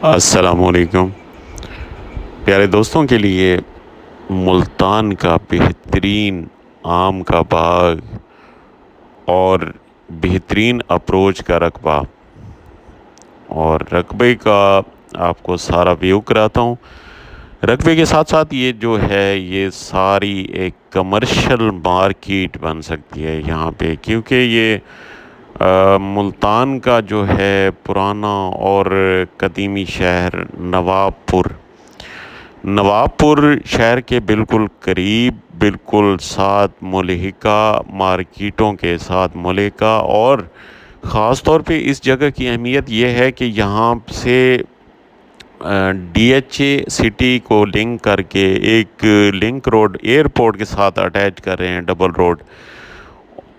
السلام علیکم پیارے دوستوں کے لیے ملتان کا بہترین آم کا باغ اور بہترین اپروچ کا رقبہ اور رقبے کا آپ کو سارا ویو کراتا ہوں۔ رقبے کے ساتھ ساتھ یہ جو ہے یہ ساری ایک کمرشل مارکیٹ بن سکتی ہے یہاں پہ، کیونکہ یہ ملتان کا جو ہے پرانا اور قدیمی شہر نواب پور شہر کے بالکل قریب، بالکل ساتھ ملحقہ مارکیٹوں کے ساتھ ملحقہ، اور خاص طور پہ اس جگہ کی اہمیت یہ ہے کہ یہاں سے ڈی ایچ اے سٹی کو لنک کر کے ایک لنک روڈ ایئرپورٹ کے ساتھ اٹیچ کر رہے ہیں، ڈبل روڈ۔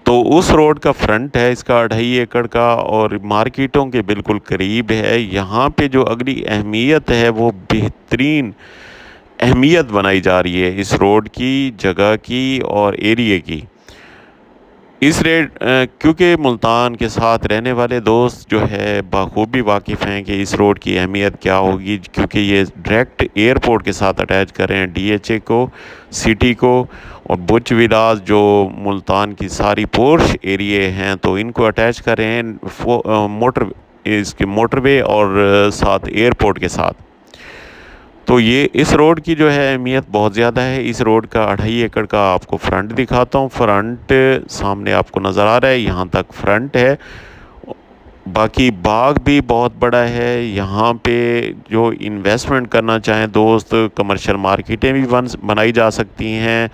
تو اس روڈ کا فرنٹ ہے اس کا 2.5 ایکڑ کا، اور مارکیٹوں کے بالکل قریب ہے۔ یہاں پہ جو اگلی اہمیت ہے وہ بہترین اہمیت بنائی جا رہی ہے اس روڈ کی، جگہ کی اور ایریے کی۔ اس ریٹ کیونکہ ملتان کے ساتھ رہنے والے دوست جو ہے بخوبی واقف ہیں کہ اس روڈ کی اہمیت کیا ہوگی، کیونکہ یہ ڈائریکٹ ایئرپورٹ کے ساتھ اٹیچ کر رہے ہیں ڈی ایچ اے کو، سٹی کو، اور بچ ولاس جو ملتان کی ساری پورش ایریے ہیں تو ان کو اٹیچ کر رہے ہیں اس کے موٹر وے اور ساتھ ایئرپورٹ کے ساتھ۔ تو یہ اس روڈ کی جو ہے اہمیت بہت زیادہ ہے۔ اس روڈ کا 2.5 ایکڑ کا آپ کو فرنٹ دکھاتا ہوں۔ فرنٹ سامنے آپ کو نظر آ رہا ہے، یہاں تک فرنٹ ہے۔ باقی باغ بھی بہت بڑا ہے یہاں پہ۔ جو انویسٹمنٹ کرنا چاہیں دوست، کمرشل مارکیٹیں بھی بنائی جا سکتی ہیں،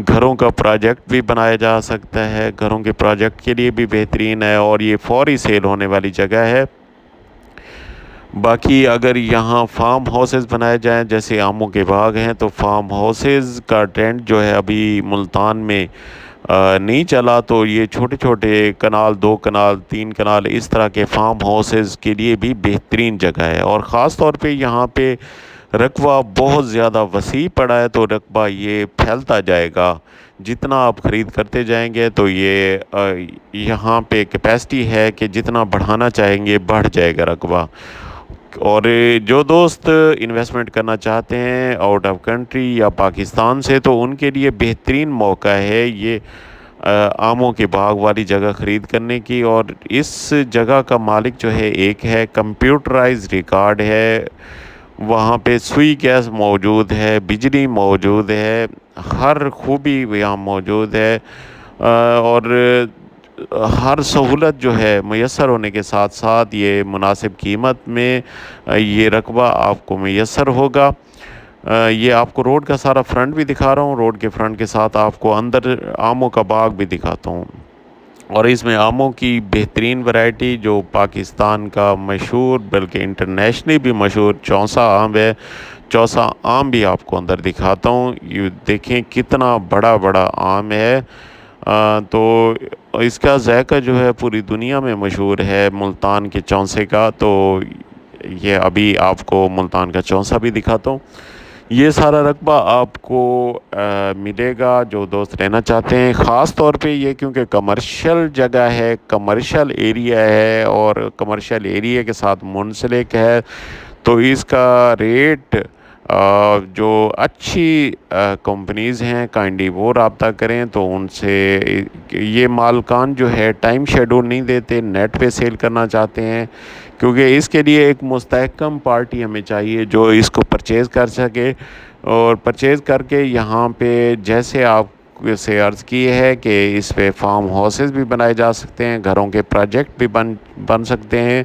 گھروں کا پروجیکٹ بھی بنایا جا سکتا ہے، گھروں کے پروجیکٹ کے لیے بھی بہترین ہے، اور یہ فوری سیل ہونے والی جگہ ہے۔ باقی اگر یہاں فارم ہاؤسز بنائے جائیں جیسے آموں کے باغ ہیں، تو فارم ہاؤسز کا ٹرینڈ جو ہے ابھی ملتان میں نہیں چلا، تو یہ چھوٹے چھوٹے کنال، 2 کنال، 3 کنال، اس طرح کے فارم ہاؤسز کے لیے بھی بہترین جگہ ہے۔ اور خاص طور پہ یہاں پہ رقبہ بہت زیادہ وسیع پڑا ہے، تو رقبہ یہ پھیلتا جائے گا۔ جتنا آپ خرید کرتے جائیں گے تو یہ یہاں پہ کیپیسٹی ہے کہ جتنا بڑھانا چاہیں گے بڑھ جائے گا رقبہ۔ اور جو دوست انویسٹمنٹ کرنا چاہتے ہیں آؤٹ آف کنٹری یا پاکستان سے، تو ان کے لیے بہترین موقع ہے یہ آموں کے باغ والی جگہ خرید کرنے کی۔ اور اس جگہ کا مالک جو ہے ایک ہے، کمپیوٹرائز ریکارڈ ہے، وہاں پہ سوئی گیس موجود ہے، بجلی موجود ہے، ہر خوبی یہاں موجود ہے، اور ہر سہولت جو ہے میسر ہونے کے ساتھ ساتھ یہ مناسب قیمت میں یہ رقبہ آپ کو میسر ہوگا۔ یہ آپ کو روڈ کا سارا فرنٹ بھی دکھا رہا ہوں، روڈ کے فرنٹ کے ساتھ آپ کو اندر آموں کا باغ بھی دکھاتا ہوں۔ اور اس میں آموں کی بہترین ورائٹی جو پاکستان کا مشہور بلکہ انٹرنیشنلی بھی مشہور چونسا آم ہے، چوسا آم بھی آپ کو اندر دکھاتا ہوں۔ یہ دیکھیں کتنا بڑا بڑا آم ہے، تو اس کا ذائقہ جو ہے پوری دنیا میں مشہور ہے ملتان کے چونسے کا۔ تو یہ ابھی آپ کو ملتان کا چونسا بھی دکھاتا ہوں۔ یہ سارا رقبہ آپ کو ملے گا جو دوست لینا چاہتے ہیں۔ خاص طور پہ یہ کیونکہ کمرشل جگہ ہے، کمرشل ایریا ہے اور کمرشل ایریا کے ساتھ منسلک ہے، تو اس کا ریٹ جو اچھی کمپنیز ہیں کائنڈلی وہ رابطہ کریں، تو ان سے یہ مالکان جو ہے ٹائم شیڈول نہیں دیتے، نیٹ پہ سیل کرنا چاہتے ہیں، کیونکہ اس کے لیے ایک مستحکم پارٹی ہمیں چاہیے جو اس کو پرچیز کر سکے، اور پرچیز کر کے یہاں پہ جیسے آپ سے عرض کی ہے کہ اس پہ فارم ہاؤسز بھی بنائے جا سکتے ہیں، گھروں کے پروجیکٹ بھی بن سکتے ہیں،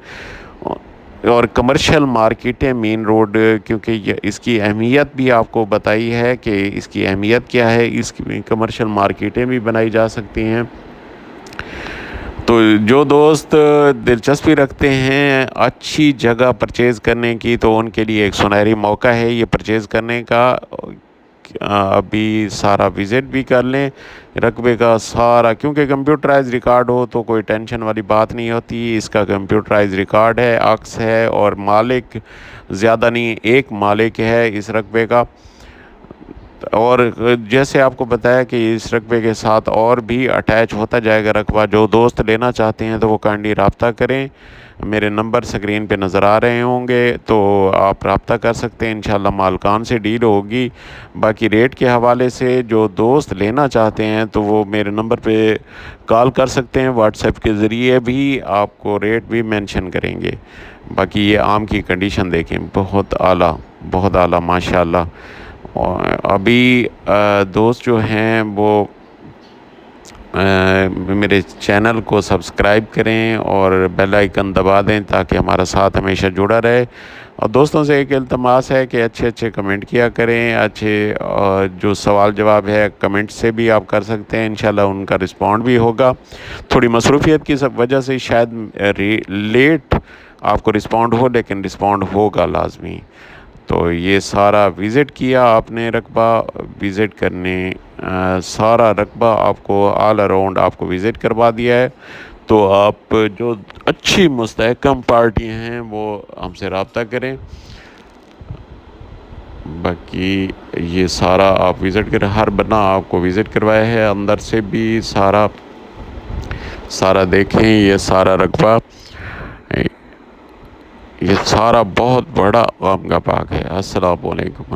اور کمرشل مارکیٹیں مین روڈ، کیونکہ اس کی اہمیت بھی آپ کو بتائی ہے کہ اس کی اہمیت کیا ہے، اس کی کمرشل مارکیٹیں بھی بنائی جا سکتی ہیں۔ تو جو دوست دلچسپی رکھتے ہیں اچھی جگہ پرچیز کرنے کی، تو ان کے لیے ایک سنہری موقع ہے یہ پرچیز کرنے کا۔ ابھی سارا وزٹ بھی کر لیں رقبے کا سارا، کیونکہ کمپیوٹرائز ریکارڈ ہو تو کوئی ٹینشن والی بات نہیں ہوتی۔ اس کا کمپیوٹرائز ریکارڈ ہے، عکس ہے، اور مالک زیادہ نہیں، ایک مالک ہے اس رقبے کا۔ اور جیسے آپ کو بتایا کہ اس رقبے کے ساتھ اور بھی اٹیچ ہوتا جائے گا رقبہ، جو دوست لینا چاہتے ہیں تو وہ کائنڈلی رابطہ کریں۔ میرے نمبر سکرین پہ نظر آ رہے ہوں گے، تو آپ رابطہ کر سکتے ہیں، انشاءاللہ مالکان سے ڈیل ہوگی۔ باقی ریٹ کے حوالے سے جو دوست لینا چاہتے ہیں تو وہ میرے نمبر پہ کال کر سکتے ہیں، واٹس ایپ کے ذریعے بھی آپ کو ریٹ بھی مینشن کریں گے۔ باقی یہ آم کی کنڈیشن دیکھیں، بہت اعلیٰ ماشاءاللہ۔ اور ابھی دوست جو ہیں وہ میرے چینل کو سبسکرائب کریں اور بیل آئیکن دبا دیں تاکہ ہمارا ساتھ ہمیشہ جڑا رہے۔ اور دوستوں سے ایک التماس ہے کہ اچھے کمنٹ کیا کریں، جو سوال جواب ہے کمنٹ سے بھی آپ کر سکتے ہیں، انشاءاللہ ان کا رسپونڈ بھی ہوگا۔ تھوڑی مصروفیت کی وجہ سے شاید لیٹ آپ کو رسپونڈ ہو، لیکن رسپونڈ ہوگا لازمی۔ تو یہ سارا وزٹ کیا آپ نے رقبہ، وزٹ کرنے سارا رقبہ آپ کو آل اراؤنڈ آپ کو وزٹ کروا دیا ہے۔ تو آپ جو اچھی مستحکم پارٹی ہیں وہ ہم سے رابطہ کریں۔ باقی یہ سارا آپ وزٹ کریں، ہر بنا آپ کو وزٹ کروایا ہے، اندر سے بھی سارا دیکھیں۔ یہ سارا رقبہ، یہ سارا بہت بڑا آم کا باغ ہے۔ السلام علیکم۔